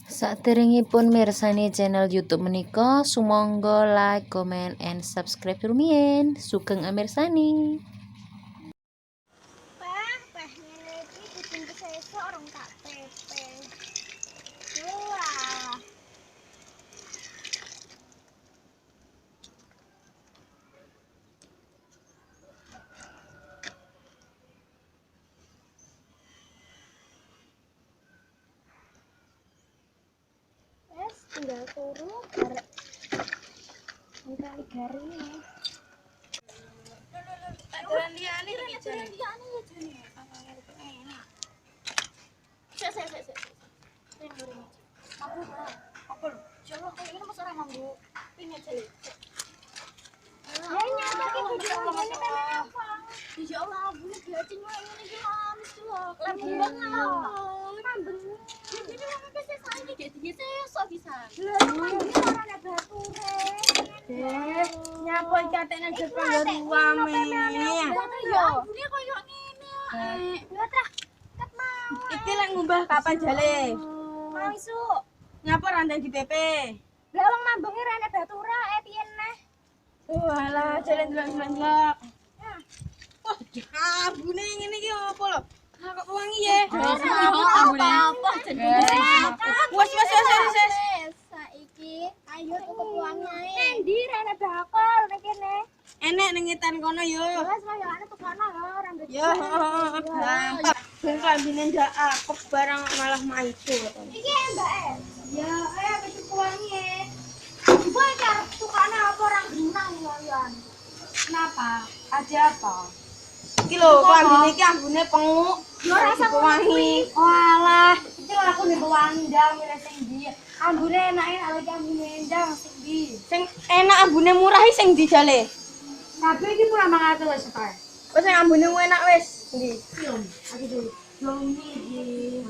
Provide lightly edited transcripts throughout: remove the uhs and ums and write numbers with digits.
Saderengipun mirsani channel YouTube menika, sumangga like, comment, and subscribe rumiyin. Sugeng amirsani. Pah ngene iki kucing kesesuk orang tak pepe. Wah. Wes tinggal turu garek. Kali garing. Jalan liyane iki jalan. Sik. Aku apa lho? Insyaallah kayak ini mas ora mambu. Ini aja. Ya nyata ki video ini kan apa? Insyaallah abune diacing wae ngene iki manis lho. Lembeng banget. Lembeng. Ini wong kese saiki gek disesok bisa. Lha iki ora ana bature. Nyapa iki atene depan ruang ini. Ya abune koyo ngene. Ya trah. Ket mau. Iki lek ngumbah kapan jale? Mau isuk. Nyapa randang di PP? Lah wong mambenge ra ana batura piye neh? Walah, jalan delok. Wah, abune ngene iki apa lho? Kok wangi ya? Apa jenenge? Wes. Saiki ayo tuku pewangi ae. Endi rene bakal nek kene? Enek ning ngetan kono yo. Wes koyo ane tukana yo rambut. Yo, gampang. Ben klambine ndak akep barang malah maiku. Iki Mbak Es. Ya, ayo tuku pewangi e. Boy karep tukana apa orang genang ngoyan. Kenapa? Ada apa? Iki lho, klambine iki ambune penguk. Yo rasa wangi. Walah, iki lho aku nek pewangi ndang milih sing ndi. Ambune enake nek iki ambune ndang sing ndi. Sing enak ambune murah iki sing ndi jale? Tapi iki murah mangatus wis ta. Wes sing ambune enak wis. Ndi? Belum, aku dulu. Belum ini.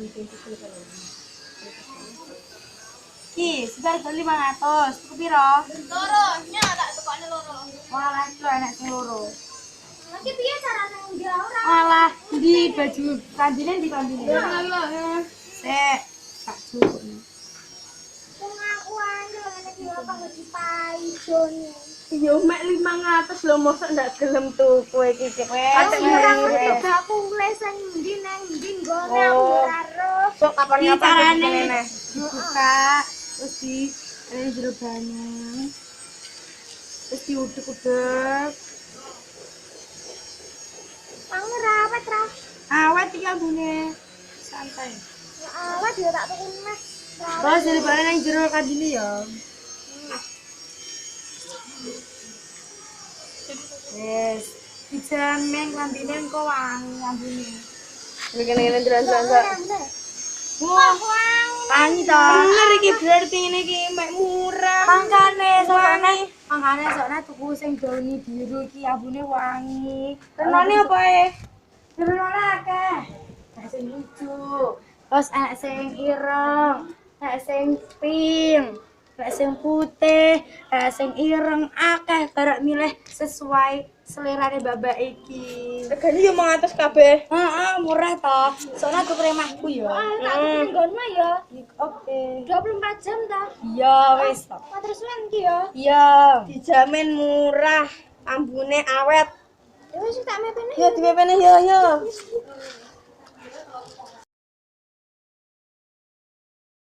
Ki, sebar beli 500. Tuku piro? Loro, nya tak tukane loro. Walah, iki lho enak sing loro. Lagi piye carane ngunggah ora? Walah, ndi baju kandine ndi kandine? Ya. Sik, tak cukup. Wong aku ae nek iki apa nggak dipaijone. Yo mek 500 lho mosok ndak gelem tuku iki cek. Aku ora ngerti aku ngles sing ndi nang ndi nggone aku ora roh. Sok kapan-kapan carane? kene. Dibuka, terus di jero banyak. Terus diudek-udek. Mang rawat ra. Awet iki ambune. Santai. Awat yo tak tuku neh. Terus dibalik nang jero kadine ya. Yes, dijamin lambine kok wangi ambune. Ngene-ngene jalan-jalan. Wah, wangi to. Bener iki berarti ngene iki mek murah. Mangkane soalnya tuku sing dauni biru iki ambune wangi. Tenane apa e? Tenane akeh. Ada sing ijo, terus ana sing ireng, ana sing pink, ana sing putih, ana sing ireng akeh barek milih sesuai selerane babak iki. Regane yo 500 kabeh. Heeh, murah toh. Soalnya tuku remahku ya. Tak tuku nggonmu ya. Oke. 24 jam ta? Iya wis to. Terus iki ya. Iya, dijamin murah, ambune awet. Ya wis tak mepene. Yo dipepene yo.